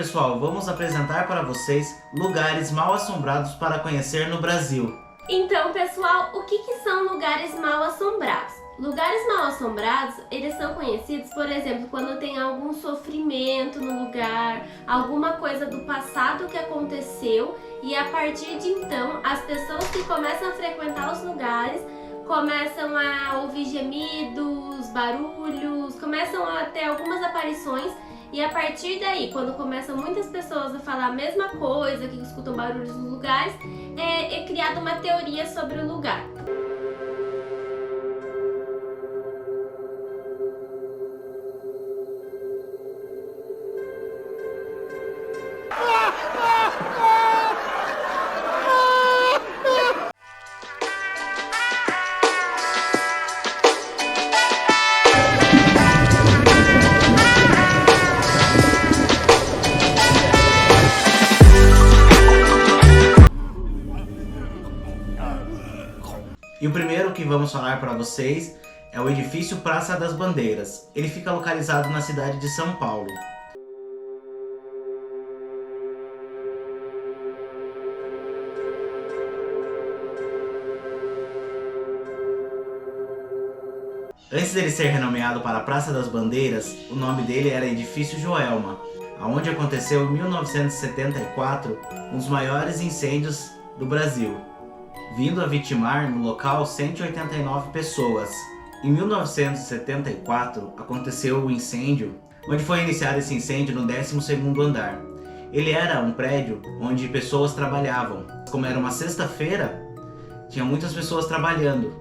pessoal, vamos apresentar para vocês lugares mal assombrados para conhecer no Brasil. Então, pessoal, o que são lugares mal assombrados? Lugares mal assombrados, eles são conhecidos, por exemplo, quando tem algum sofrimento no lugar, alguma coisa do passado que aconteceu e a partir de então, as pessoas que começam a frequentar os lugares começam a ouvir gemidos, barulhos, começam a ter algumas aparições. E a partir daí, quando começam muitas pessoas a falar a mesma coisa, que escutam barulhos nos lugares, é criada uma teoria sobre o lugar. E o primeiro que vamos falar para vocês é o edifício Praça das Bandeiras. Ele fica localizado na cidade de São Paulo. Antes dele ser renomeado para Praça das Bandeiras, o nome dele era Edifício Joelma, onde aconteceu em 1974 um dos maiores incêndios do Brasil, vindo a vitimar no local 189 pessoas. Em 1974 aconteceu o incêndio, onde foi iniciado esse incêndio no 12º andar. Ele era um prédio onde pessoas trabalhavam. Como era uma sexta-feira, tinha muitas pessoas trabalhando.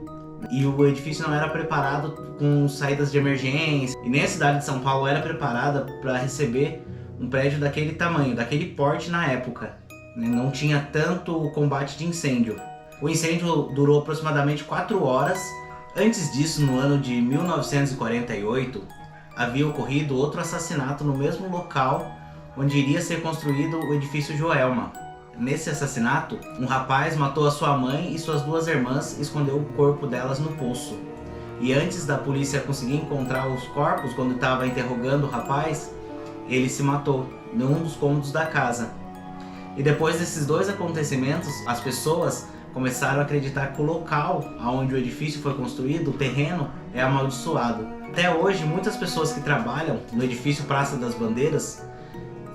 E o edifício não era preparado com saídas de emergência. E nem a cidade de São Paulo era preparada para receber um prédio daquele tamanho, daquele porte na época. Não tinha tanto combate de incêndio. O incêndio durou aproximadamente 4 horas. Antes disso, no ano de 1948, havia ocorrido outro assassinato no mesmo local onde iria ser construído o edifício Joelma. Nesse assassinato, um rapaz matou a sua mãe e suas 2 irmãs e escondeu o corpo delas no poço. E antes da polícia conseguir encontrar os corpos, quando estava interrogando o rapaz, ele se matou num dos cômodos da casa. E depois desses 2 acontecimentos, as pessoas começaram a acreditar que o local onde o edifício foi construído, o terreno, é amaldiçoado. Até hoje, muitas pessoas que trabalham no edifício Praça das Bandeiras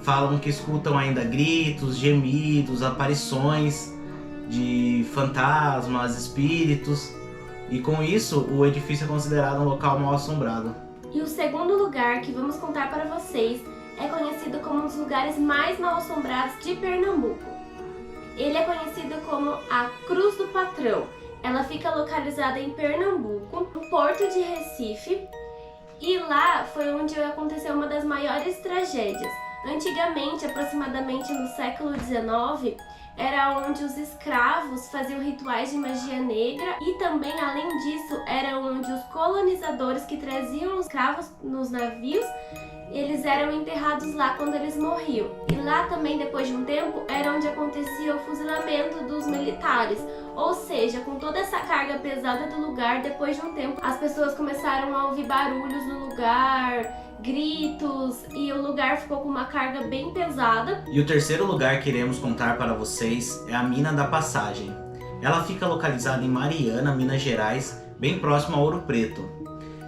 falam que escutam ainda gritos, gemidos, aparições de fantasmas, espíritos, e com isso o edifício é considerado um local mal assombrado. E o segundo lugar que vamos contar para vocês é conhecido como um dos lugares mais mal assombrados de Pernambuco. Ele é conhecido como a Cruz do Patrão. Ela fica localizada em Pernambuco, no Porto de Recife, e lá foi onde aconteceu uma das maiores tragédias. Antigamente, aproximadamente no século XIX, era onde os escravos faziam rituais de magia negra e também, além disso, era onde os colonizadores que traziam os escravos nos navios, eles eram enterrados lá quando eles morriam. E lá também, depois de um tempo, era onde acontecia o fuzilamento dos militares. Ou seja, com toda essa carga pesada do lugar, depois de um tempo, as pessoas começaram a ouvir barulhos no lugar, gritos, e o lugar ficou com uma carga bem pesada. E o terceiro lugar que iremos contar para vocês é a Mina da Passagem. Ela fica localizada em Mariana, Minas Gerais, bem próximo a Ouro Preto.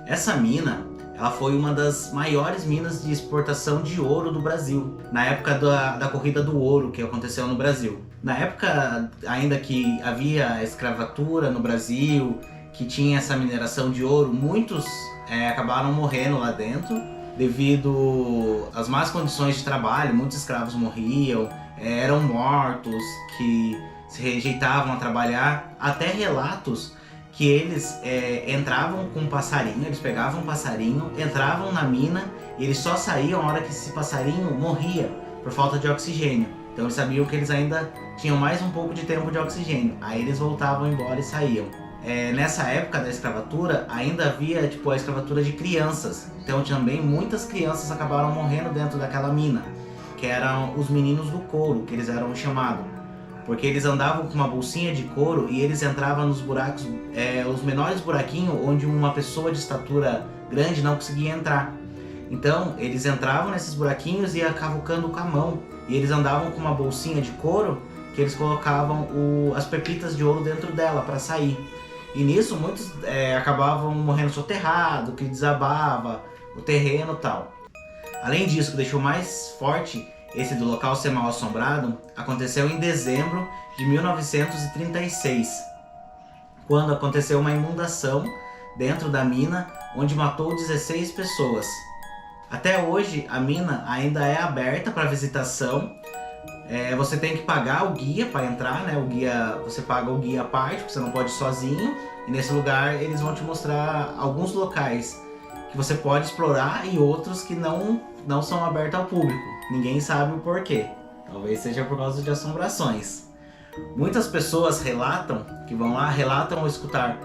Essa mina, ela foi uma das maiores minas de exportação de ouro do Brasil, na época da corrida do ouro que aconteceu no Brasil. Na época ainda que havia escravatura no Brasil, que tinha essa mineração de ouro, muitos acabaram morrendo lá dentro devido às más condições de trabalho. Muitos escravos morriam, eram mortos, que se rejeitavam a trabalhar. Até relatos que eles entravam com um passarinho, eles pegavam um passarinho, entravam na mina e eles só saíam a hora que esse passarinho morria por falta de oxigênio. Então eles sabiam que eles ainda tinham mais um pouco de tempo de oxigênio, aí eles voltavam embora e saíam. Nessa época da escravatura ainda havia a escravatura de crianças, então também muitas crianças acabaram morrendo dentro daquela mina, que eram os meninos do couro, que eles eram chamados. Porque eles andavam com uma bolsinha de couro e eles entravam nos buracos, os menores buraquinhos onde uma pessoa de estatura grande não conseguia entrar. Então eles entravam nesses buraquinhos e iam cavucando com a mão. E eles andavam com uma bolsinha de couro que eles colocavam as pepitas de ouro dentro dela para sair. E nisso muitos acabavam morrendo soterrado, que desabava o terreno e tal. Além disso, o que deixou mais forte esse do local ser mal assombrado, aconteceu em dezembro de 1936, quando aconteceu uma inundação dentro da mina, onde matou 16 pessoas. Até hoje, a mina ainda é aberta para visitação. Você tem que pagar o guia para entrar, né? Você paga o guia à parte, porque você não pode ir sozinho. E nesse lugar eles vão te mostrar alguns locais que você pode explorar e outros que não são abertos ao público. Ninguém sabe o porquê. Talvez seja por causa de assombrações. Muitas pessoas que vão lá, relatam escutar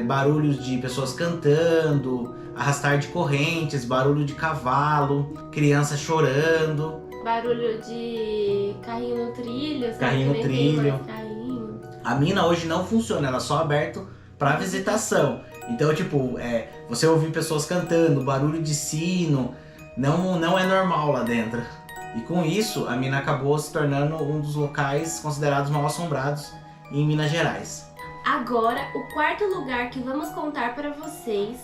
barulhos de pessoas cantando, arrastar de correntes, barulho de cavalo, criança chorando. Barulho de carrinho no trilho, sabe? Carrinho no trilho. Carrinho. A mina hoje não funciona, ela é só aberta para visitação. Então, você ouvir pessoas cantando, barulho de sino, não é normal lá dentro. E com isso, a mina acabou se tornando um dos locais considerados mal assombrados em Minas Gerais. Agora, o quarto lugar que vamos contar para vocês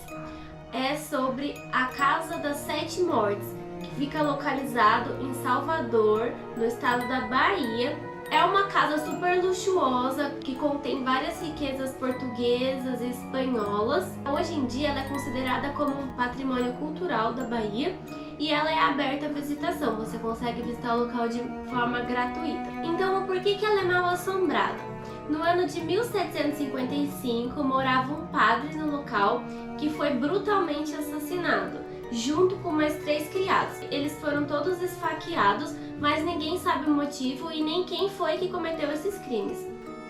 é sobre a Casa das Sete Mortes, que fica localizado em Salvador, no estado da Bahia. É uma casa super luxuosa que contém várias riquezas portuguesas e espanholas. Hoje em dia ela é considerada como um patrimônio cultural da Bahia e ela é aberta à visitação. Você consegue visitar o local de forma gratuita. Então, por que ela é mal assombrada? No ano de 1755, morava um padre no local que foi brutalmente assassinado, junto com mais 3 criados. Eles foram todos esfaqueados, mas ninguém sabe o motivo e nem quem foi que cometeu esses crimes.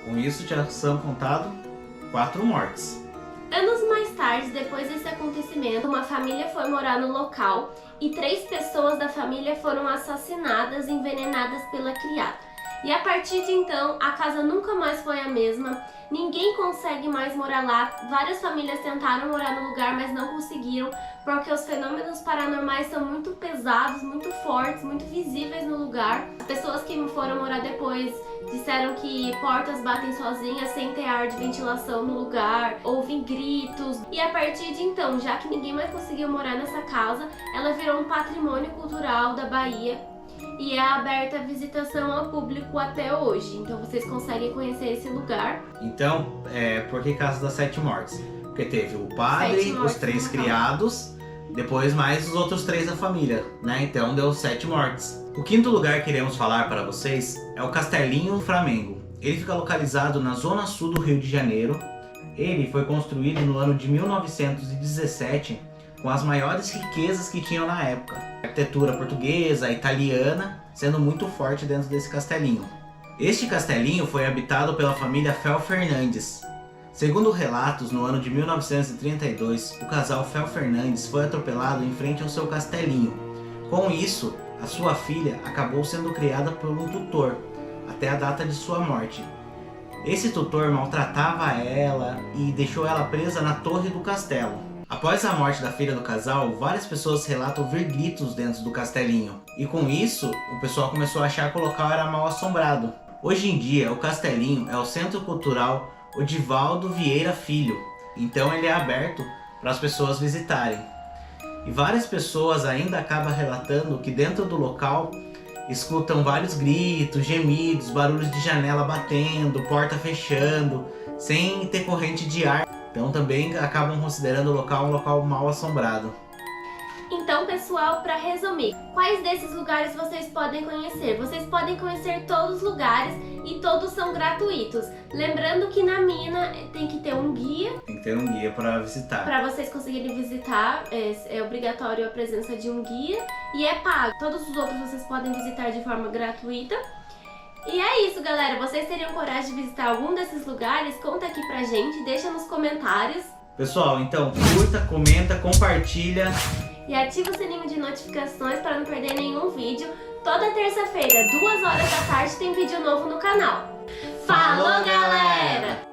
Com isso já são contados 4 mortes. Anos mais tarde, depois desse acontecimento, uma família foi morar no local e 3 pessoas da família foram assassinadas e envenenadas pela criada. E a partir de então, a casa nunca mais foi a mesma, ninguém consegue mais morar lá. Várias famílias tentaram morar no lugar, mas não conseguiram, porque os fenômenos paranormais são muito pesados, muito fortes, muito visíveis no lugar. As pessoas que foram morar depois disseram que portas batem sozinhas sem ter ar de ventilação no lugar, ouvem gritos. E a partir de então, já que ninguém mais conseguiu morar nessa casa, ela virou um patrimônio cultural da Bahia e é aberta a visitação ao público até hoje. Então vocês conseguem conhecer esse lugar. Então, por que Casa das Sete Mortes? Porque teve o padre, os 3 criados, depois mais os outros 3 da família, né? Então deu 7 mortes. O quinto lugar que iremos falar para vocês é o Castelinho Flamengo. Ele fica localizado na zona sul do Rio de Janeiro. Ele foi construído no ano de 1917 com as maiores riquezas que tinham na época. Arquitetura portuguesa, italiana, sendo muito forte dentro desse castelinho. Este castelinho foi habitado pela família Fel Fernandes. Segundo relatos, no ano de 1932, o casal Fel Fernandes foi atropelado em frente ao seu castelinho. Com isso, a sua filha acabou sendo criada por um tutor, até a data de sua morte. Esse tutor maltratava ela e deixou ela presa na torre do castelo. Após a morte da filha do casal, várias pessoas relatam ouvir gritos dentro do castelinho. E com isso, o pessoal começou a achar que o local era mal assombrado. Hoje em dia, o castelinho é o Centro Cultural Odivaldo Vieira Filho. Então ele é aberto para as pessoas visitarem. E várias pessoas ainda acabam relatando que dentro do local escutam vários gritos, gemidos, barulhos de janela batendo, porta fechando, sem ter corrente de ar. Então também acabam considerando o local um local mal assombrado. Então, pessoal, para resumir, quais desses lugares vocês podem conhecer? Vocês podem conhecer todos os lugares e todos são gratuitos. Lembrando que na mina tem que ter um guia. Tem que ter um guia para visitar. Para vocês conseguirem visitar, é obrigatório a presença de um guia e é pago. Todos os outros vocês podem visitar de forma gratuita. E é isso, galera. Vocês teriam coragem de visitar algum desses lugares? Conta aqui pra gente, deixa nos comentários. Pessoal, então curta, comenta, compartilha. E ativa o sininho de notificações para não perder nenhum vídeo. Toda terça-feira, 2 horas da tarde, tem vídeo novo no canal. Falou, galera!